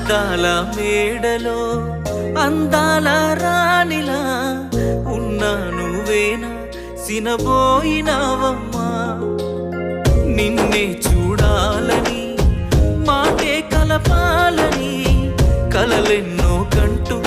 అద్దాల మేడలో అందాల రాణిలా ఉన్నా నువ్వేనా సినబోయినావమ్మా నిన్నే చూడాలని మాటే కలపాలని కలలెన్నో కంటూ